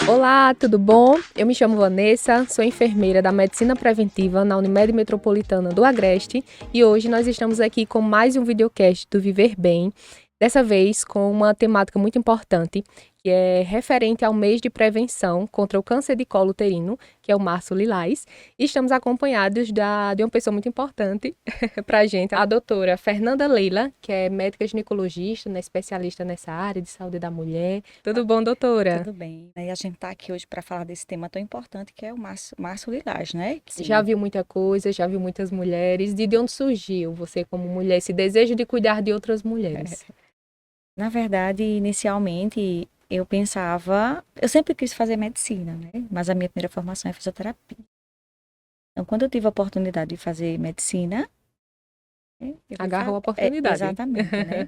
Olá, tudo bom? Eu me chamo Vanessa, sou enfermeira da Medicina Preventiva na Unimed Metropolitana do Agreste e hoje nós estamos aqui com mais um videocast do Viver Bem, dessa vez com uma temática muito importante, que é referente ao mês de prevenção contra o câncer de colo uterino, que é o Março Lilás, e estamos acompanhados de uma pessoa muito importante para a gente, a doutora Fernanda Leila, que é médica ginecologista, né, especialista nessa área de saúde da mulher. Tudo bom, doutora? Tudo bem. E a gente está aqui hoje para falar desse tema tão importante que é o Março Lilás, né? Já Sim. viu muita coisa, já viu muitas mulheres. De onde surgiu você como mulher, esse desejo de cuidar de outras mulheres? Na verdade, inicialmente, eu sempre quis fazer medicina, né? Mas a minha primeira formação é fisioterapia. Então, quando eu tive a oportunidade de fazer medicina, né, eu fui Agarrou a oportunidade. exatamente, né?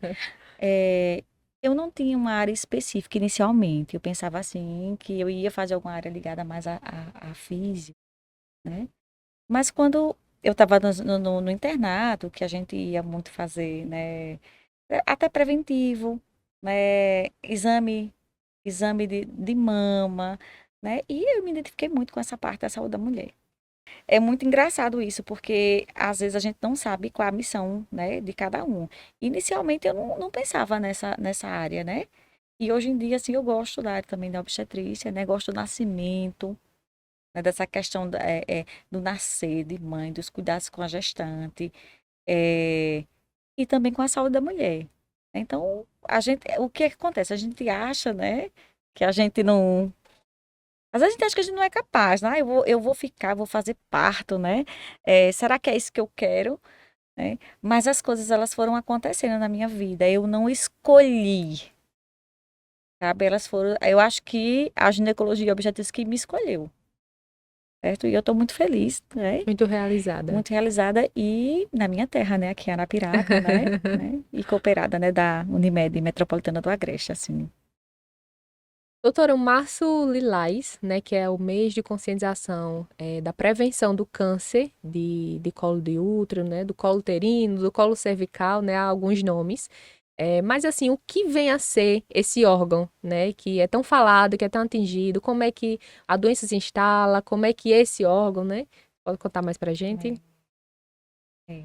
É, eu não tinha uma área específica inicialmente. Eu pensava assim, que eu ia fazer alguma área ligada mais à física, né? Mas quando eu estava no internato, que a gente ia muito fazer, né, até preventivo, né, exame de mama, né, e eu me identifiquei muito com essa parte da saúde da mulher. É muito engraçado isso, porque às vezes a gente não sabe qual é a missão, né, de cada um. Inicialmente eu não pensava nessa área, né, e hoje em dia, assim, eu gosto da área também da obstetrícia, né, gosto do nascimento, né, dessa questão do nascer de mãe, dos cuidados com a gestante, é, e também com a saúde da mulher. Então, o que acontece? A gente acha, né, que a gente não. Às vezes a gente acha que a gente não é capaz, né? Eu vou ficar, vou fazer parto, né? Será que é isso que eu quero? Né? Mas as coisas, elas foram acontecendo na minha vida. Eu não escolhi, sabe? Elas foram. Eu acho que a ginecologia objetiva que me escolheu. Certo? E eu estou muito feliz, né? Muito realizada. Muito realizada e na minha terra, né? Aqui em Arapiraca, né? E cooperada, né? Da Unimed Metropolitana do Agreste, assim. Doutora, o Março Lilás, né, que é o mês de conscientização da prevenção do câncer de colo de útero, né, do colo uterino, do colo cervical, né, há alguns nomes. Mas assim, o que vem a ser esse órgão, né, que é tão falado, que é tão atingido, como é que a doença se instala, como é que esse órgão, né, pode contar mais pra gente?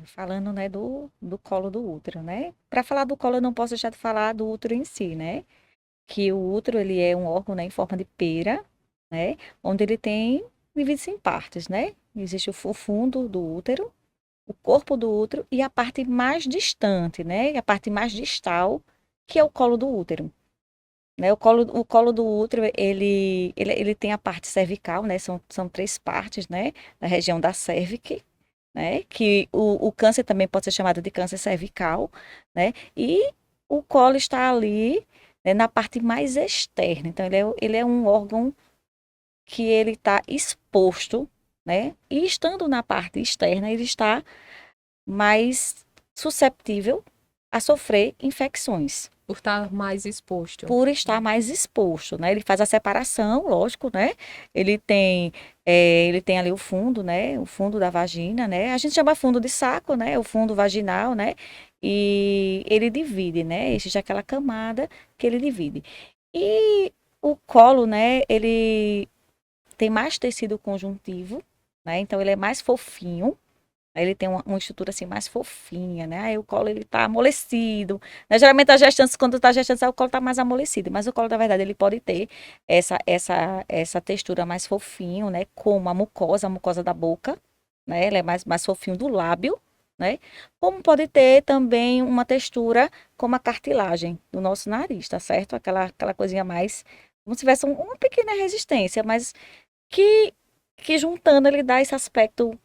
Falando, né, do colo do útero, né? Para falar do colo, eu não posso deixar de falar do útero em si, né? Que o útero, ele é um órgão, né, em forma de pera, né? Onde ele tem, divide-se em partes, né? Existe o fundo do útero, o corpo do útero e a parte mais distante, né? E a parte mais distal, que é o colo do útero. Né? O colo do útero, ele tem a parte cervical, né? São três partes, né? Na região da cervix, né? Que o câncer também pode ser chamado de câncer cervical, né? E o colo está ali, né, na parte mais externa. Então, ele é um órgão que ele está exposto, né? E estando na parte externa, ele está mais susceptível a sofrer infecções Por estar mais exposto. por estar mais exposto, né? Ele faz a separação, lógico, né? Ele tem ali o fundo, né? O fundo da vagina, né? A gente chama fundo de saco, né? O fundo vaginal, né? E ele divide, né? Existe aquela camada que ele divide. E o colo, né? Ele tem mais tecido conjuntivo, né? Então ele é mais fofinho. Aí ele tem uma estrutura assim mais fofinha, né? Aí o colo ele tá amolecido. Né? Geralmente as gestantes, quando tá gestante, o colo tá mais amolecido. Mas o colo, na verdade, ele pode ter essa textura mais fofinho, né? Como a mucosa da boca, né? Ele é mais fofinho do lábio, né? Como pode ter também uma textura como a cartilagem do nosso nariz, tá certo? Aquela coisinha mais, como se tivesse uma pequena resistência, mas que, que juntando ele dá esse aspecto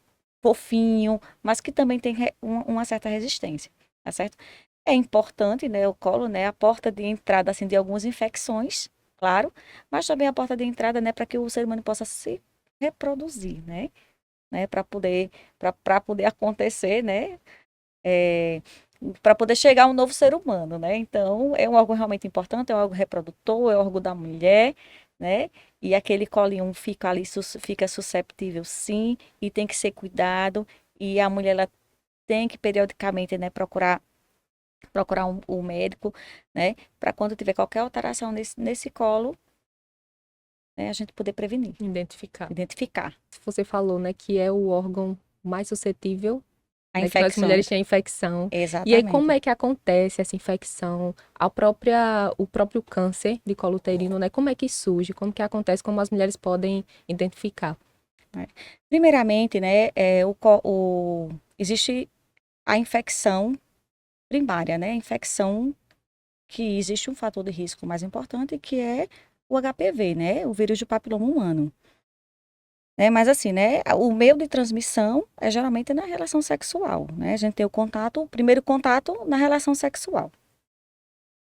fofinho, mas que também tem uma certa resistência, tá certo? É importante, né, o colo, né, a porta de entrada, assim, de algumas infecções, claro, mas também a porta de entrada, né, para que o ser humano possa se reproduzir, né, para poder acontecer, né, é, para poder chegar a um novo ser humano, né? Então, é um órgão realmente importante, é um órgão reprodutor, é um órgão da mulher, né? E aquele colinho fica ali, fica susceptível, sim, e tem que ser cuidado. E a mulher, ela tem que periodicamente, né, procurar um médico, né? Para quando tiver qualquer alteração nesse colo, né, a gente poder prevenir, Identificar. identificar Você falou, né, que é o órgão mais suscetível, a né, que nós infecção. mulheres têm infecção. E aí, como Exatamente. é que acontece essa infecção? O próprio câncer de colo uterino, né? Como é que surge? Como que acontece? Como as mulheres podem identificar? Né? Primeiramente, né, existe a infecção primária, né? A infecção que existe um fator de risco mais importante, que é o HPV, né? O vírus do papiloma humano. Né? Mas assim, né? O meio de transmissão é geralmente na relação sexual, né? A gente tem o primeiro contato na relação sexual.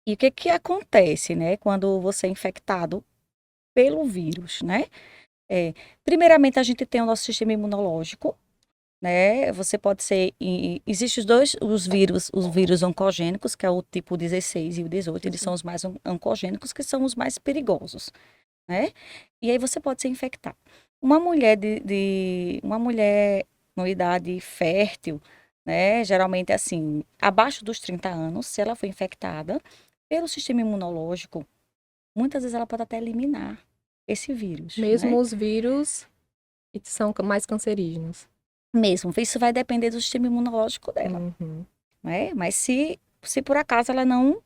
E o que que acontece, né? Quando você é infectado pelo vírus, né? É, primeiramente, a gente tem o nosso sistema imunológico, né? Você pode ser. Existem os vírus oncogênicos, que é o tipo 16 e o 18, eles Sim. são os mais oncogênicos, que são os mais perigosos, né? E aí você pode ser infectado. Uma mulher uma mulher numa idade fértil, né? Geralmente assim, abaixo dos 30 anos, se ela for infectada pelo sistema imunológico, muitas vezes ela pode até eliminar esse vírus, Mesmo né? os vírus que são mais cancerígenos. Mesmo, isso vai depender do sistema imunológico dela, Uhum. né? Mas se por acaso ela não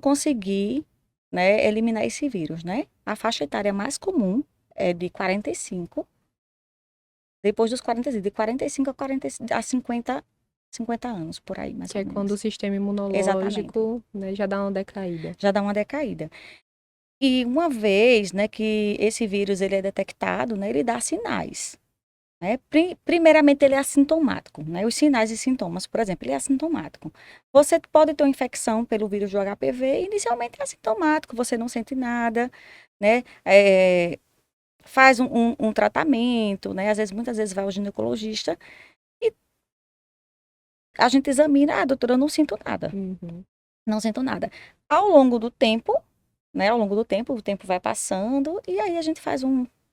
conseguir, né, eliminar esse vírus, né? A faixa etária mais comum é de 45, depois dos 45, de 45 a 40, a 50 anos, por aí, mais Que ou é quando o menos. sistema Exatamente. imunológico, né, já dá uma decaída. Já dá uma decaída. E uma vez, né, que esse vírus ele é detectado, né, ele dá sinais. Né? Primeiramente, ele é assintomático, né? Os sinais e sintomas, por exemplo, ele é assintomático. Você pode ter uma infecção pelo vírus do HPV, inicialmente é assintomático, você não sente nada, né? Faz um tratamento, né? Às vezes, muitas vezes vai ao ginecologista e a gente examina, doutora, eu não sinto nada, Uhum. não sinto nada. Ao longo do tempo, né? Ao longo do tempo, o tempo vai passando e aí a gente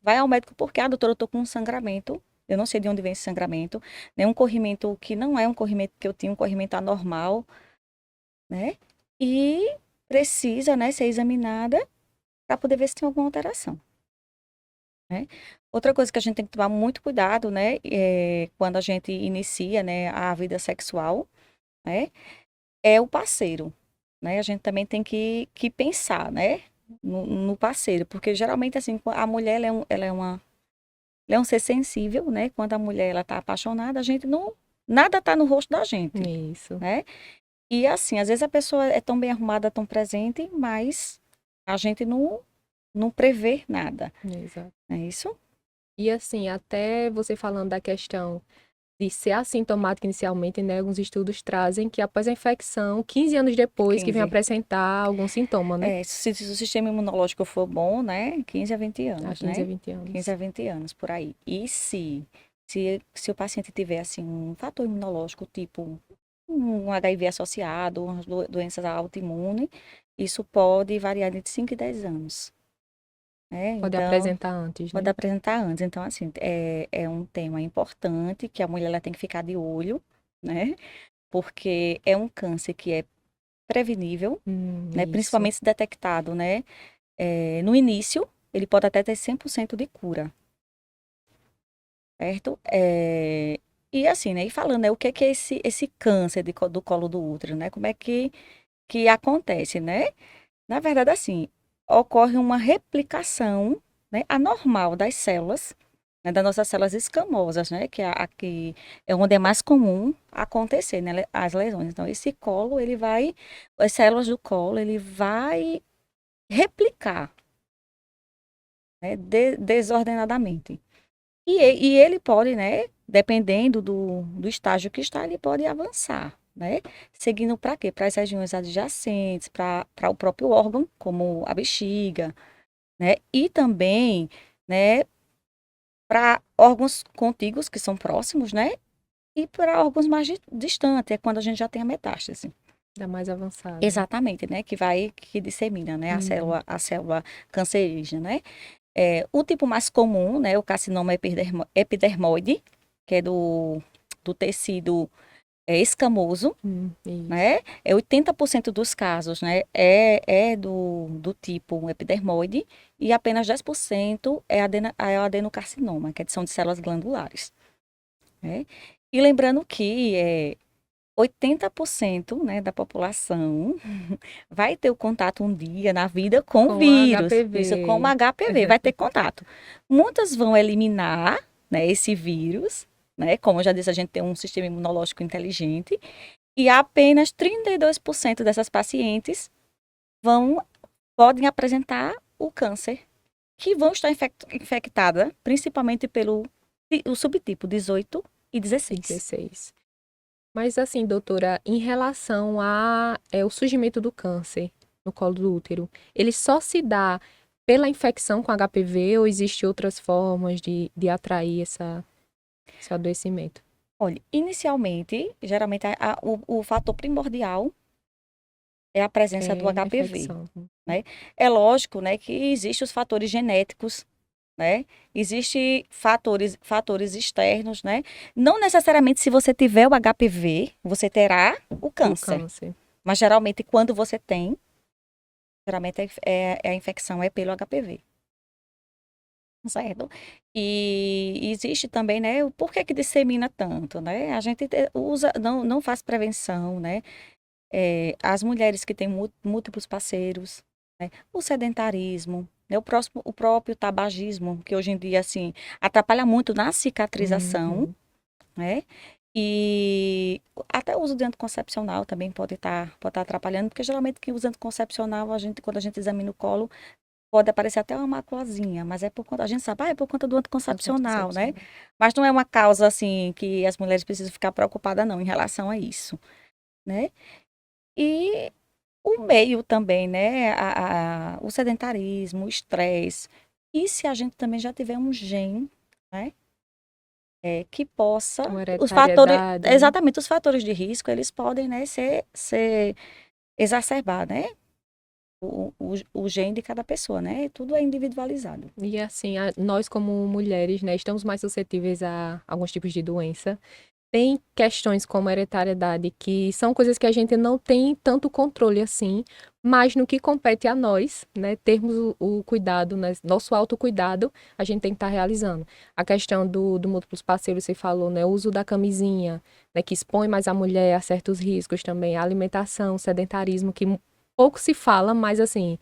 vai ao médico porque, doutora, eu tô com um sangramento. Eu não sei de onde vem esse sangramento, né? Um corrimento que não é um corrimento que eu tinha, um corrimento anormal, né? E precisa, né, ser examinada para poder ver se tem alguma alteração, né? Outra coisa que a gente tem que tomar muito cuidado, né, é quando a gente inicia, né, a vida sexual, né, é o parceiro, né? A gente também tem que pensar, né, no parceiro, porque geralmente, assim, a mulher, ela é um ser sensível, né? Quando a mulher, ela tá apaixonada, a gente não... Nada tá no rosto da gente, Isso. né? E assim, às vezes a pessoa é tão bem arrumada, tão presente, mas a gente não prevê nada. Exato. É isso? E assim, até você falando da questão de ser assintomático inicialmente, né? Alguns estudos trazem que após a infecção, 15 anos depois, que vem 15. apresentar algum sintoma, né? Se o sistema imunológico for bom, né? 15 a 20 Há anos, 15 a né? 20 15 anos. a 20 anos, por aí. E se o paciente tiver, assim, um fator imunológico, tipo um HIV associado, umas doenças autoimunes, isso pode variar entre 5 e 10 anos, né? Pode Então, apresentar antes, pode né? apresentar antes. Então, assim, é um tema importante que a mulher ela tem que ficar de olho, né? Porque é um câncer que é prevenível, né? Isso. Principalmente se detectado, né? No início, ele pode até ter 100% de cura, certo? E assim, né? E falando, né? O que é esse câncer do colo do útero, né? Como é que acontece, né? Na verdade, assim, ocorre uma replicação, né, anormal das células, né, das nossas células escamosas, né? Que é a que é onde é mais comum acontecer, né? As lesões. Então, esse colo, ele vai... As células do colo, ele vai replicar, né, desordenadamente. E ele pode, né, dependendo do estágio que está, ele pode avançar, né? Seguindo para quê? Para as regiões adjacentes, para o próprio órgão, como a bexiga, né? E também, né, para órgãos contíguos, que são próximos, né? E para órgãos mais distantes, é quando a gente já tem a metástase. Da mais avançada. Exatamente, né? Que dissemina, né? Uhum. A célula cancerígena, né? O tipo mais comum, né, o carcinoma epidermoide, que é do tecido é escamoso, Isso. né? 80% dos casos, né, é do tipo epidermoide e apenas 10% é o adenocarcinoma, que são de células glandulares, né? E lembrando que 80%, né, da população vai ter o contato um dia na vida com Com a vírus, isso como HPV. HPV, vai ter contato. Muitas vão eliminar, né, esse vírus, né? Como eu já disse, a gente tem um sistema imunológico inteligente e apenas 32% dessas pacientes podem apresentar o câncer, que vão estar infectadas principalmente pelo o subtipo 18 e 16. 16. Mas assim, doutora, em relação ao surgimento do câncer no colo do útero, ele só se dá pela infecção com HPV ou existem outras formas de atrair esse adoecimento? Olha, inicialmente, geralmente o fator primordial é a presença do É a HPV, infecção. né? É lógico, né, que existem os fatores genéticos, né? Existem fatores externos, né? Não necessariamente se você tiver o HPV, você terá o O câncer. câncer. Mas geralmente quando você tem, geralmente a infecção é pelo HPV. Certo? E existe também, né, o porquê que dissemina tanto, né? A gente usa, não faz prevenção, né? As mulheres que têm múltiplos parceiros, né? O sedentarismo, né? O próprio tabagismo, que hoje em dia, assim, atrapalha muito na cicatrização, Uhum. né? E até o uso de anticoncepcional também pode estar atrapalhando, porque geralmente quem usa anticoncepcional, quando a gente examina o colo, pode aparecer até uma maculazinha, mas é por conta, a gente sabe, é por conta do anticoncepcional, né? Anticoncepcional. Mas não é uma causa, assim, que as mulheres precisam ficar preocupadas, não, em relação a isso, né? E o meio também, né? O sedentarismo, o estresse. E se a gente também já tiver um gene, né? Que possa, Uma os fatores, hereditariedade, né? exatamente, os fatores de risco, eles podem, né, ser exacerbar, né? O gene de cada pessoa, né? Tudo é individualizado. E assim, nós como mulheres, né, estamos mais suscetíveis a alguns tipos de doença. Tem questões como hereditariedade que são coisas que a gente não tem tanto controle assim, mas no que compete a nós, né, termos o cuidado, né, nosso autocuidado, a gente tem que estar realizando. A questão do múltiplos parceiros, você falou, né, o uso da camisinha, né, que expõe mais a mulher a certos riscos também, a alimentação, o sedentarismo, que pouco se fala, mas assim,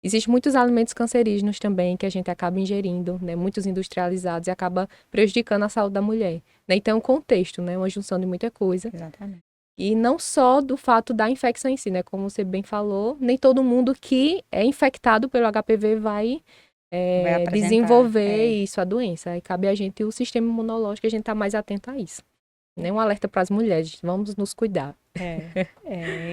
existem muitos alimentos cancerígenos também que a gente acaba ingerindo, né, muitos industrializados e acaba prejudicando a saúde da mulher. Né? Então, é um contexto, né? Uma junção de muita coisa. Exatamente. E não só do fato da infecção em si, né? Como você bem falou, nem todo mundo que é infectado pelo HPV vai Vai apresentar. desenvolver isso, a doença. Aí cabe a gente, o sistema imunológico, a gente tá mais atento a isso. Nem um alerta para as mulheres, vamos nos cuidar.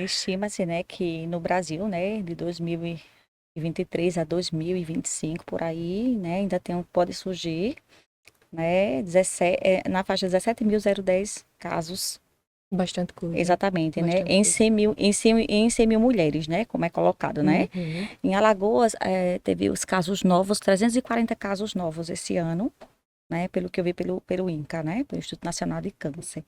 Estima-se, né, que no Brasil, né, de 2023 a 2025, por aí, né, ainda pode surgir, né, na faixa de 17.010 casos, Bastante coisa. exatamente, né, Bastante em coisa. 100 mil mulheres, né, como é colocado, né. Uhum. Em Alagoas, teve os casos novos, 340 casos novos esse ano, né, pelo que eu vi pelo INCA, né, pelo Instituto Nacional de Câncer.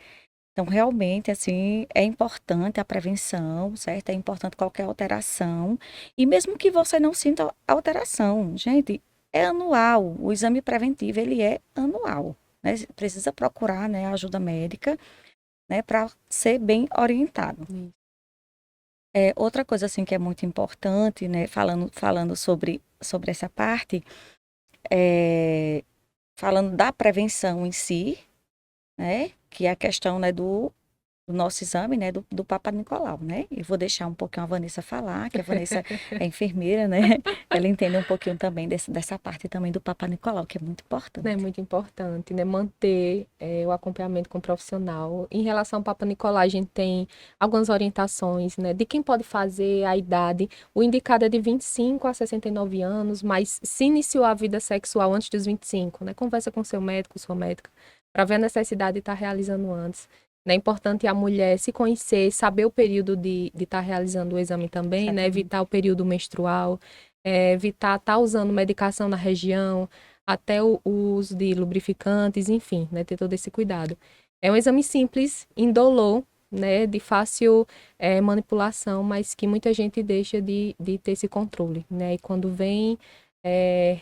Então, realmente, assim, é importante a prevenção, certo? É importante qualquer alteração. E mesmo que você não sinta alteração, gente, é anual. O exame preventivo, ele é anual, né? Você precisa procurar, né, ajuda médica, né, para ser bem orientado. Isso. Outra coisa, assim, que é muito importante, né, falando sobre essa parte, falando da prevenção em si, né? Que é a questão, né, do nosso exame, né, do Papa Nicolau, né? Eu vou deixar um pouquinho a Vanessa falar, que a Vanessa é enfermeira, né? Ela entende um pouquinho também dessa parte também do Papa Nicolau, que é muito É importante. muito importante, né? Manter o acompanhamento com o profissional. Em relação ao Papa Nicolau, a gente tem algumas orientações, né? De quem pode fazer, a idade. O indicado é de 25 a 69 anos, mas se iniciou a vida sexual antes dos 25, né? Conversa com seu médico, sua médica, para ver a necessidade de estar realizando antes. É importante a mulher se conhecer, saber o período de estar realizando o exame também, né? Exatamente. Evitar o período menstrual, evitar estar usando medicação na região, até o uso de lubrificantes, enfim, né, ter todo esse cuidado. É um exame simples, indolor, né, de fácil manipulação, mas que muita gente deixa de ter esse controle, né? E quando vem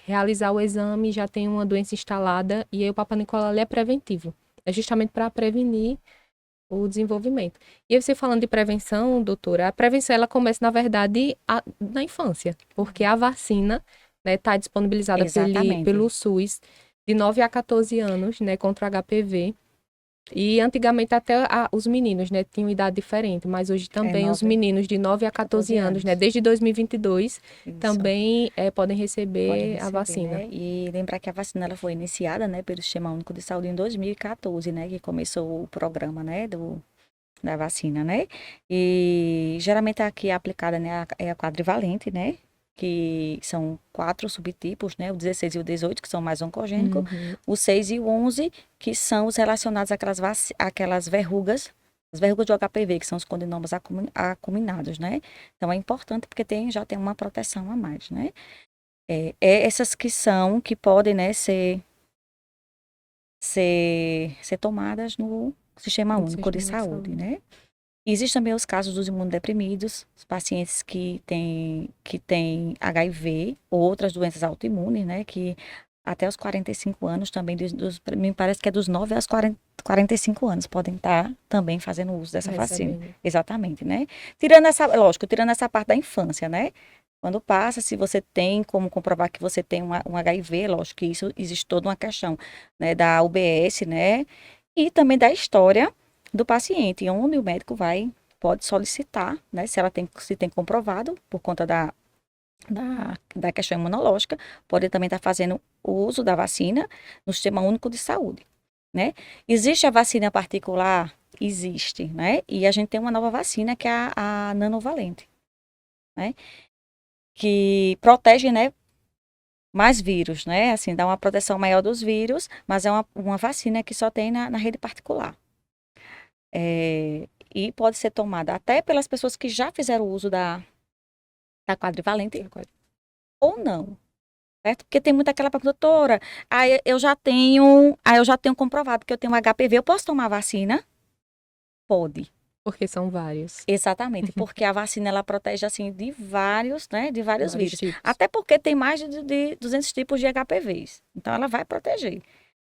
realizar o exame, já tem uma doença instalada, e aí o Papa Nicolau ele é preventivo. É justamente para prevenir o desenvolvimento. E aí você falando de prevenção, doutora, a prevenção ela começa, na verdade, na infância, porque a vacina, né, está disponibilizada pelo Exatamente. SUS de 9 a 14 anos, né, contra o HPV. E antigamente até os meninos, né, tinham idade diferente, mas hoje É também os 9, meninos de 9 a 14 14 anos, né, anos. desde 2022, Isso. também podem Pode receber a receber, vacina. né? E lembrar que a vacina ela foi iniciada, né, pelo Sistema Único de Saúde em 2014, né, que começou o programa, né, da vacina, né? E geralmente aqui é aplicada, né, é a quadrivalente, né? Que são 4 subtipos, né? O 16 e o 18, que são mais oncogênicos, Uhum. o 6 e o 11, que são os relacionados àquelas verrugas, as verrugas do HPV, que são os codinomas acuminados, né? Então é importante porque já tem uma proteção a mais, né? Essas que podem, né, ser tomadas no Sistema No Único de sistema de Saúde, saúde. né? Existem também os casos dos imunodeprimidos, os pacientes que têm HIV ou outras doenças autoimunes, né? Que até os 45 anos também, me parece que é dos 9 aos 45 anos, podem estar também fazendo uso dessa vacina. Recebendo. Exatamente, né? Tirando essa parte da infância, né? Quando passa, se você tem como comprovar que você tem um HIV, lógico que isso existe toda uma questão, né, da UBS, né? E também da história do paciente, onde o médico pode solicitar, né, se tem comprovado, por conta da questão imunológica, pode também estar fazendo o uso da vacina no Sistema Único de Saúde, né? Existe a vacina particular? Existe, né? E a gente tem uma nova vacina que é a nanovalente, né? Que protege, né, mais vírus, né? Assim, dá uma proteção maior dos vírus, mas é uma vacina que só tem na rede particular. E pode ser tomada até pelas pessoas que já fizeram uso da quadrivalente ou não, certo? Porque tem muita aquela pergunta, doutora, eu já tenho comprovado que eu tenho HPV, eu posso tomar vacina? Pode. Porque são vários. Exatamente, porque a vacina ela protege assim de vários, né, de vários Vários vírus. tipos. Até porque tem mais de 200 tipos de HPVs. Então ela vai proteger.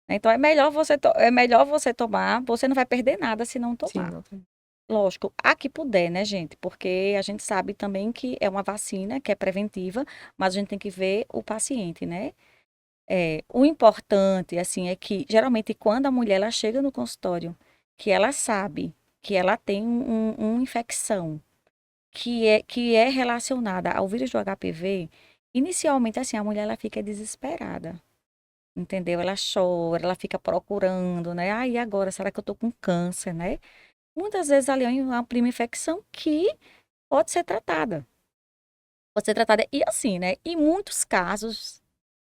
Então é melhor você tomar, você não vai perder nada se não Sim, tomar. não. Lógico, a que puder, né, gente? Porque a gente sabe também que é uma vacina que é preventiva, mas a gente tem que ver o paciente, né? O importante, assim, é que geralmente quando a mulher ela chega no consultório, que ela sabe que ela tem uma infecção que é relacionada ao vírus do HPV, inicialmente, assim, a mulher ela fica desesperada. Entendeu? Ela chora, ela fica procurando, né? Ah, e agora? Será que eu tô com câncer, né? Muitas vezes ali é uma prima infecção que pode ser tratada. Pode ser tratada. E assim, né? Em muitos casos,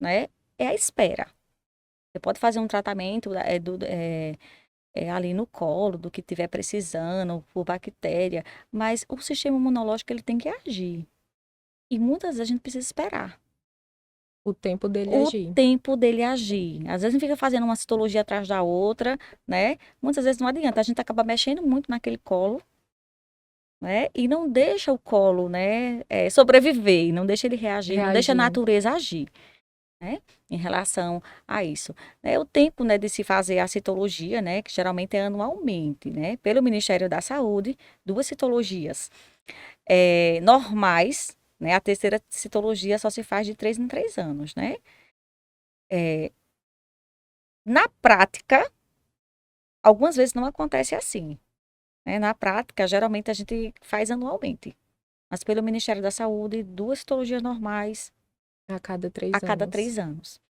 né? É a espera. Você pode fazer um tratamento ali no colo, do que tiver precisando, por bactéria, mas o sistema imunológico ele tem que agir. E muitas vezes a gente precisa esperar O tempo dele o agir. tempo dele agir. Às vezes não fica fazendo uma citologia atrás da outra, né? Muitas vezes não adianta. A gente acaba mexendo muito naquele colo, né? E não deixa o colo, né, sobreviver, não deixa ele reagir, não deixa a Reagir. natureza agir, né? Em relação a isso. O tempo, né, de se fazer a citologia, né, que geralmente é anualmente, né, pelo Ministério da Saúde, 2 citologias normais, né? A terceira citologia só se faz de 3 em 3 anos, né? Na prática, algumas vezes não acontece assim, né? Na prática, geralmente a gente faz anualmente. Mas pelo Ministério da Saúde, 2 citologias normais A cada a 3 cada anos. 3 anos,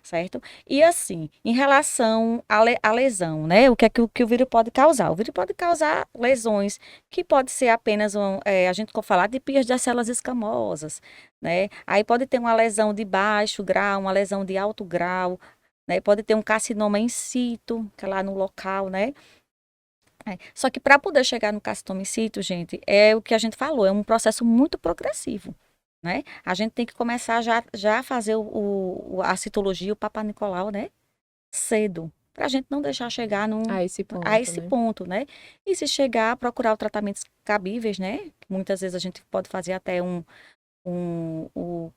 certo? E assim, em relação à lesão, né? O que é que o vírus pode causar? O vírus pode causar lesões que pode ser apenas, a gente for falar de pias das células escamosas, né? Aí pode ter uma lesão de baixo grau, uma lesão de alto grau, né? Pode ter um carcinoma in situ, que é lá no local, né? Só que para poder chegar no carcinoma in situ, gente, é o que a gente falou, é um processo muito progressivo, né? A gente tem que começar já a fazer a citologia, o Papa Nicolau, né? Cedo. para a gente não deixar chegar A esse a ponto, esse né? ponto, né? E se chegar, procurar os tratamentos cabíveis, né? Muitas vezes a gente pode fazer até um, o,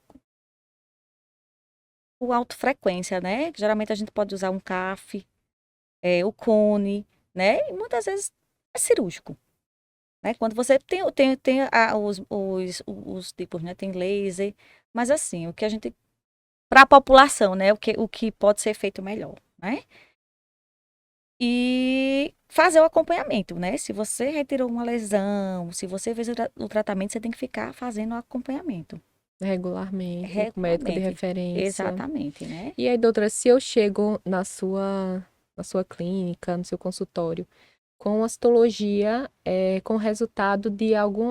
o alto-frequência, né? Geralmente a gente pode usar um CAF, o cone, né? E muitas vezes é cirúrgico, né? Quando você tem os tipos, né? Tem laser, mas assim, o que a gente, para a população, né? O que pode ser feito melhor, né? E fazer o acompanhamento, né? Se você retirou uma lesão, se você fez o tratamento, você tem que ficar fazendo o acompanhamento Regularmente, com médico de regularmente. referência. Exatamente, né? E aí, doutora, se eu chego na sua clínica, no seu consultório, com uma citologia, com resultado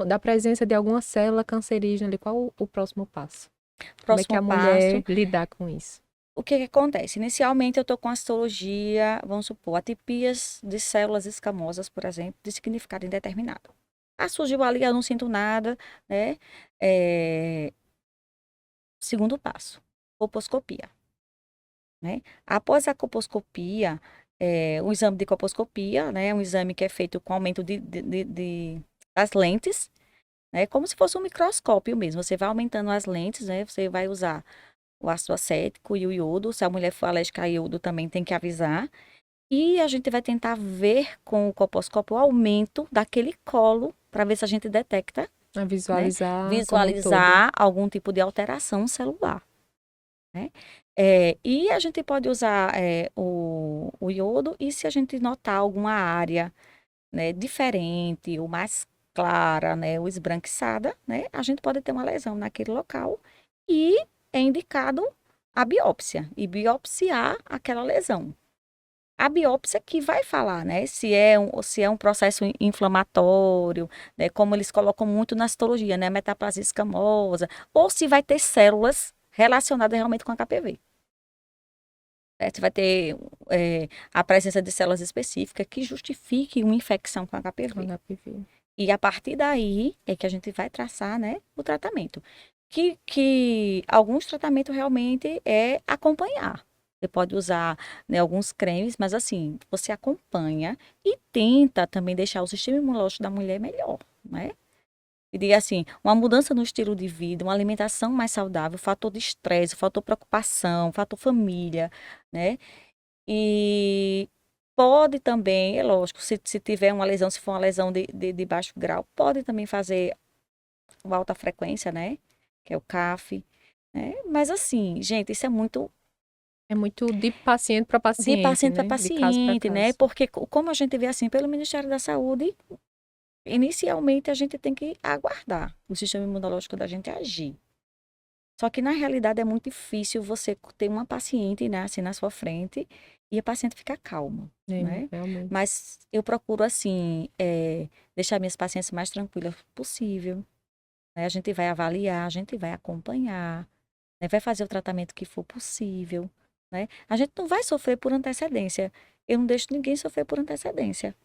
da presença de alguma célula cancerígena ali, qual o próximo passo? Como é que Próximo a passo, mulher lidar com isso? o que que acontece? Inicialmente eu estou com a citologia, vamos supor, atipias de células escamosas, por exemplo, de significado indeterminado. Ah, surgiu ali, eu não sinto nada, né? É, Segundo passo, colposcopia, né? Após a colposcopia, o exame de colposcopia, né? É um exame que é feito com aumento das lentes, né? Como se fosse um microscópio mesmo. Você vai aumentando as lentes, né? Você vai usar o ácido acético e o iodo. Se a mulher for alérgica a iodo, também tem que avisar. E a gente vai tentar ver com o colposcópio o aumento daquele colo para ver se a gente detecta, A né? visualizar como um todo. Visualizar algum tipo de alteração celular, né? E a gente pode usar o iodo, e se a gente notar alguma área, né, diferente ou mais clara, né, ou esbranquiçada, né, a gente pode ter uma lesão naquele local, e é indicado a biópsia e biopsiar aquela lesão. A biópsia que vai falar, né, se é um processo inflamatório, né, como eles colocam muito na citologia, né, metaplasia escamosa, ou se vai ter células relacionadas realmente com HPV. Certo? Vai ter a presença de células específicas que justifiquem uma infecção com Com HPV. HPV. E a partir daí é que a gente vai traçar, né, o tratamento. Que alguns tratamentos realmente é acompanhar. Você pode usar, né, alguns cremes, mas assim, você acompanha e tenta também deixar o sistema imunológico da mulher melhor, né? E diga assim, uma mudança no estilo de vida, uma alimentação mais saudável, fator de estresse, fator preocupação, fator família, né? E pode também, é lógico, se tiver uma lesão, se for uma lesão de baixo grau, pode também fazer uma alta frequência, né? Que é o CAF, né? Mas assim, gente, isso é muito É muito de paciente para de paciente, paciente para né? De caso para paciente, né? caso. Porque como a gente vê assim pelo Ministério da Saúde, inicialmente a gente tem que aguardar o sistema imunológico da gente agir. Só que na realidade é muito difícil você ter uma paciente, né, assim, na sua frente, e a paciente ficar calma, É, né? realmente. Mas eu procuro, assim, deixar minhas pacientes mais tranquilas possível, né? A gente vai avaliar, a gente vai acompanhar, né? Vai fazer o tratamento que for possível, né? A gente não vai sofrer por antecedência. Eu não deixo ninguém sofrer por antecedência.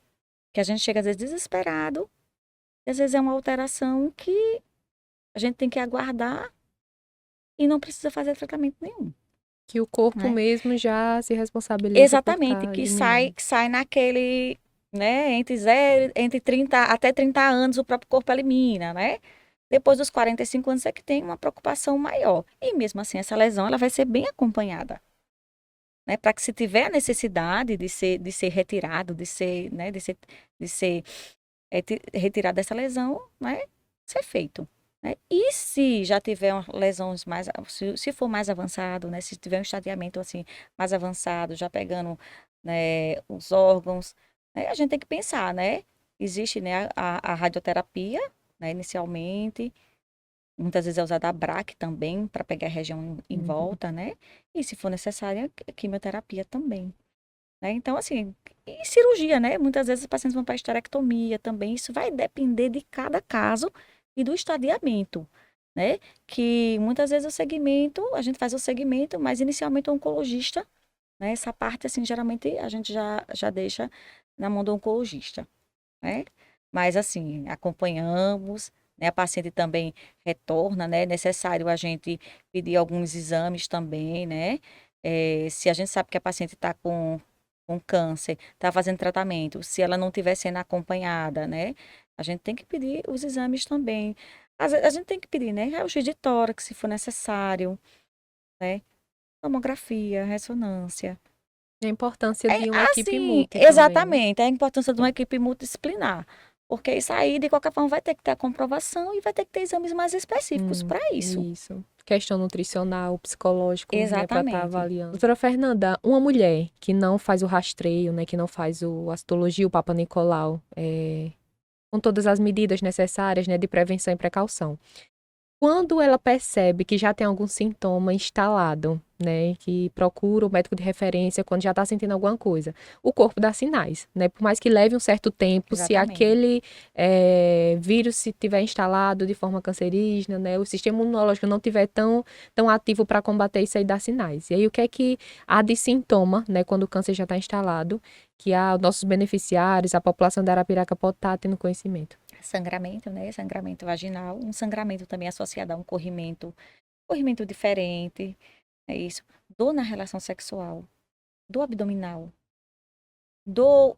Que a gente chega, às vezes, desesperado, e às vezes é uma alteração que a gente tem que aguardar e não precisa fazer tratamento nenhum. Que o corpo Né? mesmo já se responsabiliza por Exatamente, estar diminuindo. que sai naquele, né, entre 30 até 30 anos o próprio corpo elimina, né? Depois dos 45 anos é que tem uma preocupação maior. E mesmo assim, essa lesão ela vai ser bem acompanhada, né? Para que se tiver a necessidade de ser retirado, né, de ser retirado dessa lesão, né, ser feito. Né? E se já tiver lesões mais, se for mais avançado, né, se tiver um estadiamento assim mais avançado, já pegando, né, os órgãos, né, a gente tem que pensar, né? Existe, né, a radioterapia, né, inicialmente, muitas vezes é usada a BRAC também para pegar a região em Uhum. volta, né? E se for necessária, a quimioterapia também. Né? Então, assim, e cirurgia, né? Muitas vezes os pacientes vão para esterectomia também. Isso vai depender de cada caso e do estadiamento, né? Que muitas vezes o segmento, a gente faz o segmento, mas inicialmente o oncologista, né? Essa parte, assim, geralmente a gente já deixa na mão do oncologista, né? Mas, assim, acompanhamos, né? A paciente também retorna, né? É necessário a gente pedir alguns exames também, né? Se a gente sabe que a paciente está com com câncer, está fazendo tratamento, se ela não estiver sendo acompanhada, né? A gente tem que pedir os exames também. Às vezes, a gente tem que pedir, né? Raio-x de tórax, se for necessário, né? Tomografia, ressonância. A importância É de uma equipe assim, multi também, né? exatamente, a importância de uma equipe multidisciplinar. Porque isso aí, de qualquer forma, vai ter que ter a comprovação e vai ter que ter exames mais específicos para isso. Isso. Questão nutricional, psicológico, né, para estar Exatamente. avaliando. Doutora Fernanda, uma mulher que não faz o rastreio, né, que não faz a citologia, o Papa Nicolau, com todas as medidas necessárias, né, de prevenção e precaução. Quando ela percebe que já tem algum sintoma instalado, né, que procura o médico de referência quando já está sentindo alguma coisa, o corpo dá sinais, né, por mais que leve um certo tempo, se Exatamente. aquele vírus se tiver instalado de forma cancerígena, né, o sistema imunológico não tiver tão ativo para combater isso aí, dá sinais. E aí o que é que há de sintoma, né, quando o câncer já está instalado, que os nossos beneficiários, a população da Arapiraca pode estar tendo conhecimento? Sangramento, né? Sangramento vaginal. Um sangramento também associado a um corrimento diferente. É isso. Dor na relação sexual. Dor abdominal. Dor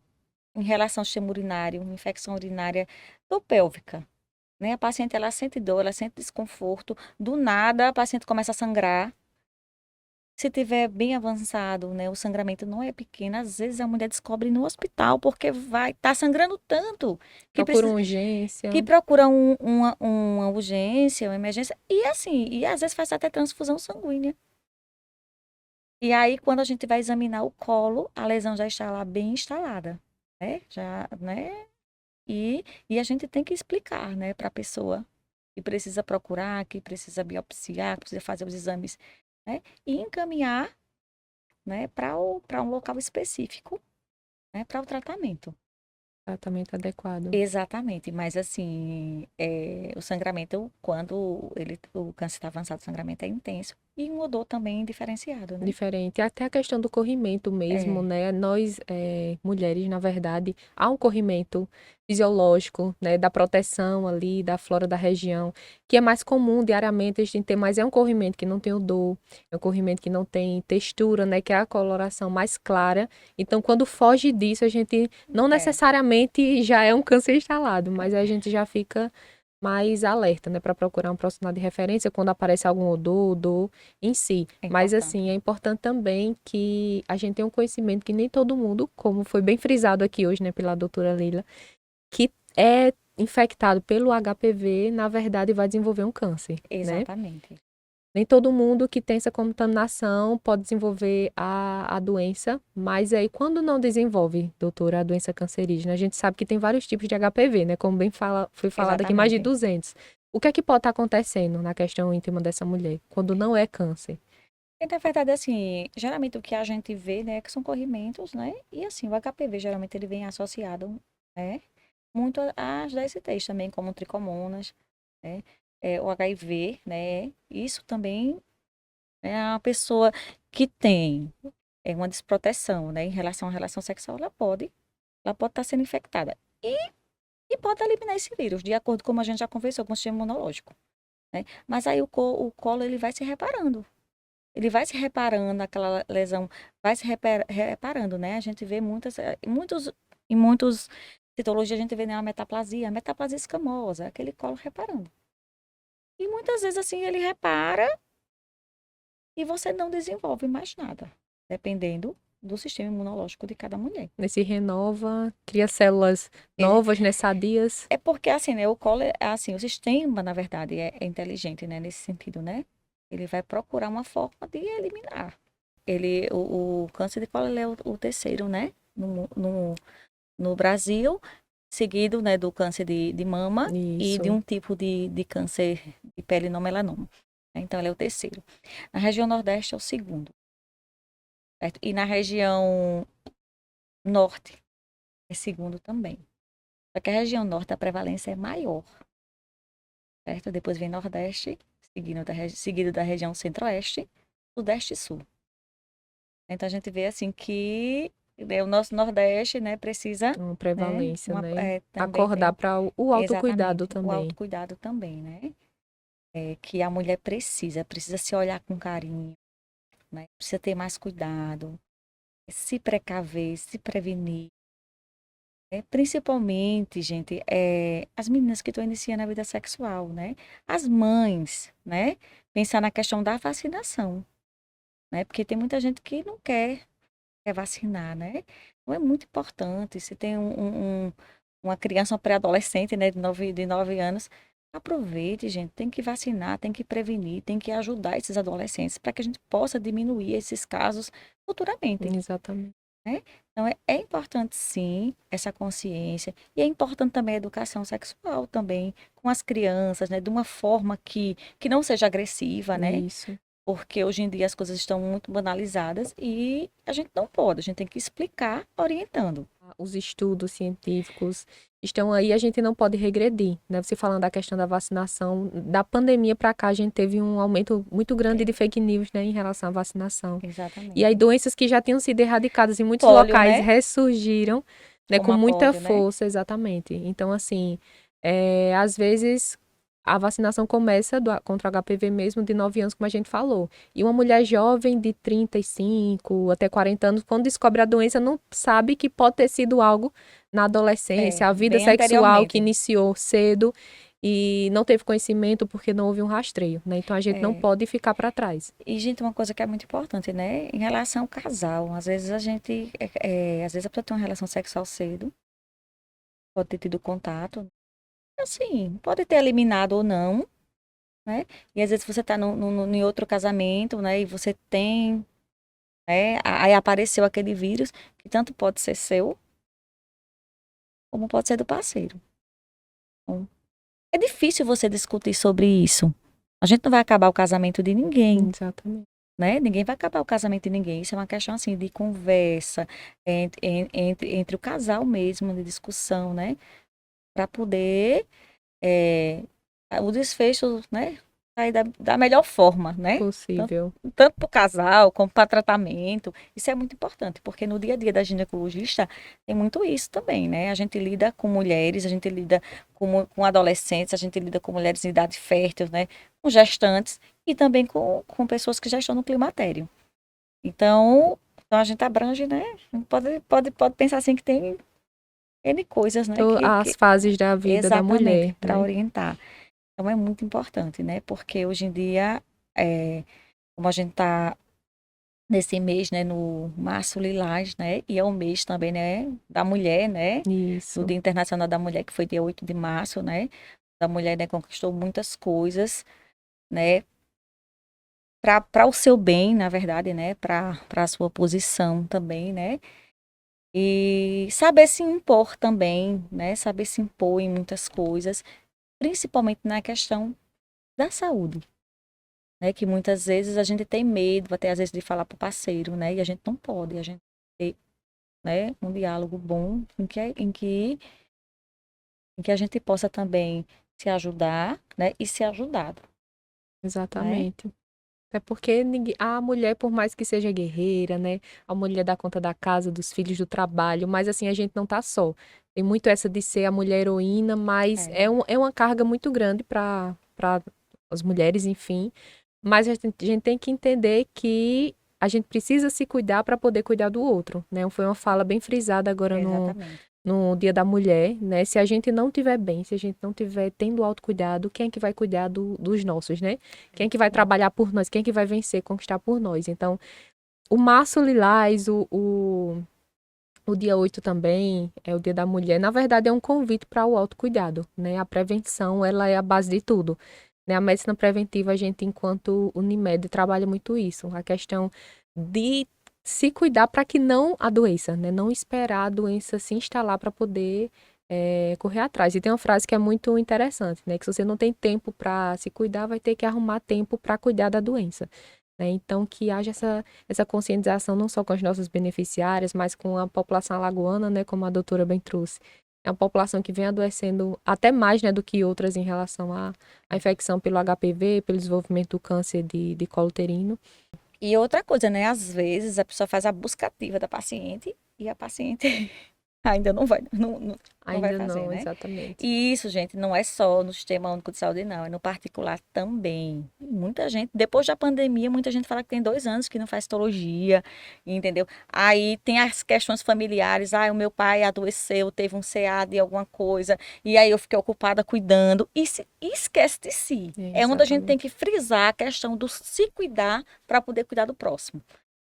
em relação ao sistema urinário, infecção urinária. Dor pélvica. Né? A paciente, ela sente dor, ela sente desconforto. Do nada, a paciente começa a sangrar. Se tiver bem avançado, né, o sangramento não é pequeno, às vezes a mulher descobre no hospital porque vai tá sangrando tanto que Procura precisa uma urgência. que procura uma urgência, uma emergência e assim, e às vezes faz até transfusão sanguínea. E aí quando a gente vai examinar o colo, a lesão já está lá bem instalada, né? Já, né? E a gente tem que explicar, né, para a pessoa que precisa procurar, que precisa biopsiar, que precisa fazer os exames, né? E encaminhar, né, para um local específico, né, para o tratamento. Tratamento adequado. Exatamente, mas assim, o sangramento, quando o câncer está avançado, o sangramento é intenso e um odor também diferenciado, né? Diferente. Até a questão do corrimento mesmo, É, né? Nós, mulheres, na verdade, há um corrimento fisiológico, né? Da proteção ali, da flora da região, que é mais comum diariamente a gente ter, mas é um corrimento que não tem odor, é um corrimento que não tem textura, né? Que é a coloração mais clara. Então, quando foge disso, a gente não é, necessariamente já é um câncer instalado, mas a gente já fica mais alerta, né? Para procurar um profissional de referência quando aparece algum odor em si. é Mas, importante. assim, é importante também que a gente tenha um conhecimento que nem todo mundo, como foi bem frisado aqui hoje, né, pela doutora Leila, que é infectado pelo HPV, na verdade, vai desenvolver um câncer, né? Exatamente. Nem todo mundo que tem essa contaminação pode desenvolver a doença, mas aí quando não desenvolve, doutora, a doença cancerígena, a gente sabe que tem vários tipos de HPV, né? Como bem foi falado aqui, mais de Exatamente. 200. O que é que pode estar acontecendo na questão íntima dessa mulher, quando não é câncer? E, na verdade, assim, geralmente o que a gente vê, né, que são corrimentos, né? E assim, o HPV geralmente ele vem associado, né, muito às DSTs também, como tricomonas, né? O HIV, né? Isso também é uma pessoa que tem uma desproteção, né, em relação à relação sexual, ela pode estar sendo infectada. E pode eliminar esse vírus, de acordo com como a gente já conversou com o sistema imunológico, né? Mas aí o colo, ele vai se reparando. Ele vai se reparando, aquela lesão vai se reparando, né? A gente vê em muitos citologias a gente vê, né, uma metaplasia, a metaplasia escamosa, aquele colo reparando. E muitas vezes, assim, ele repara e você não desenvolve mais nada, dependendo do sistema imunológico de cada mulher. Se renova, cria células Ele, novas, né, sadias. é porque, assim, né, o colo, assim, o sistema, na verdade, é inteligente, né, nesse sentido, né? Ele vai procurar uma forma de eliminar. O câncer de colo, ele é o terceiro, né, no Brasil, seguido, né, do câncer de mama e de Isso. um tipo de câncer de pele não melanoma. Então, ele é o terceiro. Na região Nordeste é o segundo, certo? E na região Norte é segundo também. Só que a região Norte, a prevalência é maior, certo? Depois vem Nordeste, seguido da região Centro-Oeste, Sudeste e Sul. Então, a gente vê, assim, que o nosso Nordeste, né, precisa, Uma né, prevalência, né? também Acordar tem, para o autocuidado exatamente, o também. autocuidado também, né? Que a mulher precisa se olhar com carinho, né? Precisa ter mais cuidado. se precaver, se prevenir. Principalmente, gente, as meninas que estão iniciando a vida sexual, né? As mães, né? Pensar na questão da vacinação, né? Porque tem muita gente que não quer vacinar, né? Então é muito importante. Se tem uma criança, uma pré-adolescente, né, de nove anos, aproveite, gente. Tem que vacinar, tem que prevenir, tem que ajudar esses adolescentes para que a gente possa diminuir esses casos futuramente, Exatamente. né? Então é importante sim essa consciência e é importante também a educação sexual também com as crianças, né? De uma forma que não seja agressiva, né? Isso. Porque hoje em dia as coisas estão muito banalizadas e a gente não pode, a gente tem que explicar orientando. Os estudos científicos estão aí, a gente não pode regredir, né? Você falando da questão da vacinação, da pandemia para cá, a gente teve um aumento muito grande de fake news, né, em relação à vacinação. E aí Exatamente. doenças que já tinham sido erradicadas em muitos Pólio, locais né? ressurgiram, né, com Como a muita polio, né? força, exatamente. Então, assim, às vezes a vacinação começa contra o HPV mesmo de 9 anos, como a gente falou. E uma mulher jovem de 35 até 40 anos, quando descobre a doença, não sabe que pode ter sido algo na adolescência, a vida Bem sexual que anteriormente. iniciou cedo e não teve conhecimento porque não houve um rastreio, né? Então a gente não É. pode ficar para trás. E, gente, uma coisa que é muito importante, né? Em relação ao casal, às vezes às vezes a pessoa tem uma relação sexual cedo, pode ter tido contato, assim, pode ter eliminado ou não, né? E às vezes você tá em outro casamento, né? E você tem, né? Aí apareceu aquele vírus que tanto pode ser seu, como pode ser do parceiro. Então, é difícil você discutir sobre isso. A gente não vai acabar o casamento de ninguém, Exatamente. né? Ninguém vai acabar o casamento de ninguém. Isso é uma questão, assim, de conversa entre o casal mesmo, de discussão, né? Para poder é, o desfecho, né? Sair da melhor forma, né? Tanto, Possível. tanto para o casal como para tratamento. Isso é muito importante, porque no dia a dia da ginecologista tem muito isso também, né? A gente lida com mulheres, a gente lida com adolescentes, a gente lida com mulheres em idade fértil, né? Com gestantes e também com pessoas que já estão no climatério. Então a gente abrange, né? A gente pode pensar assim que tem N coisas, né? As fases da vida da Exatamente, mulher, para né? orientar. Então é muito importante, né? Porque hoje em dia, como a gente está nesse mês, né, no Março Lilás, né? E é o mês também, né, da mulher, né? Do Isso. Dia Internacional da Mulher, que foi dia 8 de março, né? A mulher, né, conquistou muitas coisas, né? Para o seu bem, na verdade, né? Para a sua posição também, né? E saber se impor também, né? Saber se impor em muitas coisas, principalmente na questão da saúde, né? Que muitas vezes a gente tem medo, até às vezes, de falar pro parceiro, né? E a gente não pode, a gente tem, né, um diálogo bom em que a gente possa também se ajudar, né? E ser ajudado, né? Exatamente. É porque a mulher, por mais que seja guerreira, né? A mulher dá conta da casa, dos filhos, do trabalho, mas assim, a gente não tá só. Tem muito essa de ser a mulher heroína, mas É, é uma carga muito grande para as mulheres, enfim. Mas a gente tem que entender que a gente precisa se cuidar para poder cuidar do outro, né? Foi uma fala bem frisada agora exatamente. no Dia da Mulher, né? Se a gente não tiver bem, se a gente não tiver tendo autocuidado, quem é que vai cuidar dos nossos, né? Quem é que vai Exatamente. trabalhar por nós? Quem é que vai vencer, conquistar por nós? Então, o Março Lilás, o dia 8 também, é o Dia da Mulher, na verdade é um convite para o autocuidado, né? A prevenção, ela é a base de tudo. Né? A medicina preventiva, a gente, enquanto Unimed, trabalha muito isso. A questão de se cuidar para que não adoeça, né? Não esperar a doença se instalar para poder correr atrás. E tem uma frase que é muito interessante, né? Que se você não tem tempo para se cuidar, vai ter que arrumar tempo para cuidar da doença. Né? Então, que haja essa conscientização não só com as nossas beneficiárias, mas com a população alagoana, né? Como a doutora bem trouxe. É uma população que vem adoecendo até mais, né, do que outras em relação à infecção pelo HPV, pelo desenvolvimento do câncer de colo uterino. E outra coisa, né? Às vezes a pessoa faz a busca ativa da paciente e a paciente Ainda não vai, não vai Ainda fazer, não, né? exatamente. E isso, gente, não é só no Sistema Único de Saúde, não, é no particular também. Muita gente, depois da pandemia, muita gente fala que tem 2 anos que não faz citologia, entendeu? Aí tem as questões familiares, o meu pai adoeceu, teve um CA de alguma coisa, e aí eu fiquei ocupada cuidando, e esquece de si. É onde a gente tem que Exatamente. frisar a questão do se cuidar para poder cuidar do próximo,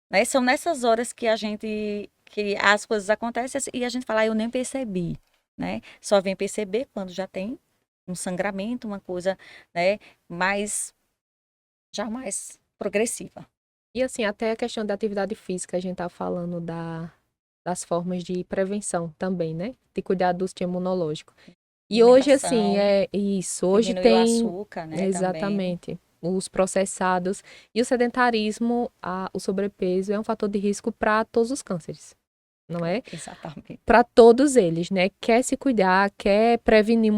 né? São nessas horas que as coisas acontecem e a gente fala, eu nem percebi, né? Só vem perceber quando já tem um sangramento, uma coisa, né, mais já mais progressiva. E assim, até a questão da atividade física, a gente tá falando das formas de prevenção também, né? De cuidar do sistema imunológico. E hoje, assim, Alimentação, é isso. Hoje diminuir o tem açúcar, né, também. exatamente os processados e o sedentarismo, o sobrepeso é um fator de risco para todos os cânceres, não é? Exatamente. Para todos eles, né? Quer se cuidar, quer prevenir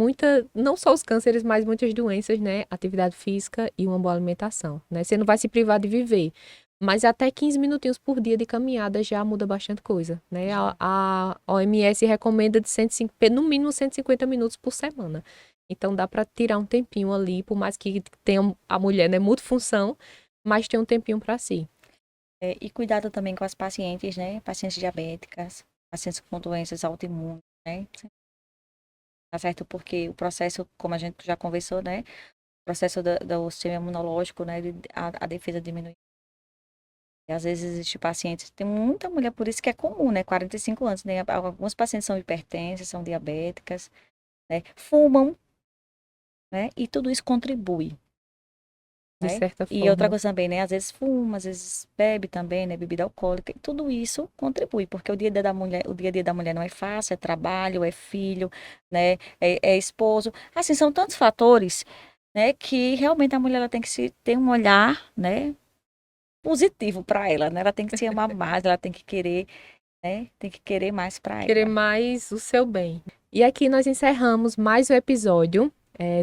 não só os cânceres, mas muitas doenças, né? Atividade física e uma boa alimentação, né? Você não vai se privar de viver, mas até 15 minutinhos por dia de caminhada já muda bastante coisa, né? Já. A OMS recomenda de 105, no mínimo 150 minutos por semana. Então dá para tirar um tempinho ali, por mais que tenha a mulher, né, multifunção, mas tem um tempinho para si. E cuidado também com as pacientes, né, pacientes diabéticas, pacientes com doenças autoimunes, né, tá certo? Porque o processo, como a gente já conversou, né, o processo do sistema imunológico, né, a defesa diminui. E às vezes existe pacientes, tem muita mulher, por isso que é comum, né? 45 anos, né? Alguns pacientes são hipertensas, são diabéticas, né? Fumam, né? E tudo isso contribui, De né? certa E outra forma. coisa também, né? Às vezes fuma, às vezes bebe também, né? Bebida alcoólica. E tudo isso contribui, porque o dia a dia da mulher não é fácil, é trabalho, é filho, né? É esposo. Assim, são tantos fatores, né? Que realmente a mulher ela tem que ter um olhar, né? Positivo para ela, né? Ela tem que se amar mais, ela tem que querer, né? Tem que querer mais para Querer ela. mais o seu bem. E aqui nós encerramos mais um episódio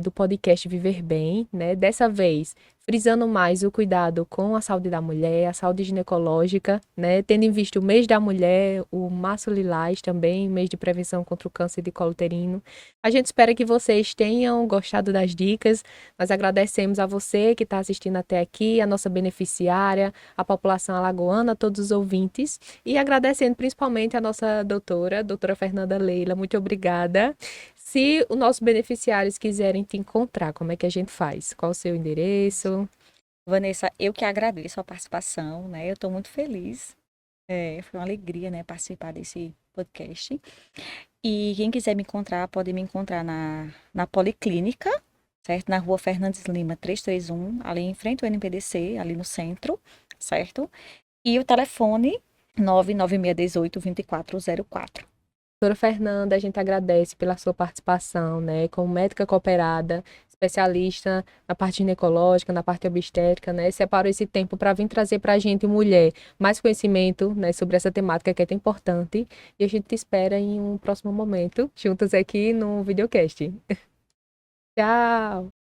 do podcast Viver Bem, né? Dessa vez, frisando mais o cuidado com a saúde da mulher, a saúde ginecológica, né? Tendo em vista o mês da mulher, o Março Lilás também, mês de prevenção contra o câncer de colo uterino. A gente espera que vocês tenham gostado das dicas. Nós agradecemos a você que está assistindo até aqui, a nossa beneficiária, a população alagoana, todos os ouvintes. E agradecendo principalmente a nossa doutora Fernanda Leila, muito obrigada. Se os nossos beneficiários quiserem te encontrar, como é que a gente faz? Qual o seu endereço? Vanessa, eu que agradeço a participação, né? Eu estou muito feliz. Foi uma alegria, né, participar desse podcast. E quem quiser me encontrar, pode me encontrar na Policlínica, certo? Na rua Fernandes Lima, 331, ali em frente ao NPDC, ali no centro, certo? E o telefone 99618 2404. Doutora Fernanda, a gente agradece pela sua participação, né? Como médica cooperada, especialista na parte ginecológica, na parte obstétrica, né? Separou esse tempo para vir trazer para a gente, mulher, mais conhecimento, né, sobre essa temática que é tão importante. E a gente te espera em um próximo momento, juntas aqui no videocast. Tchau!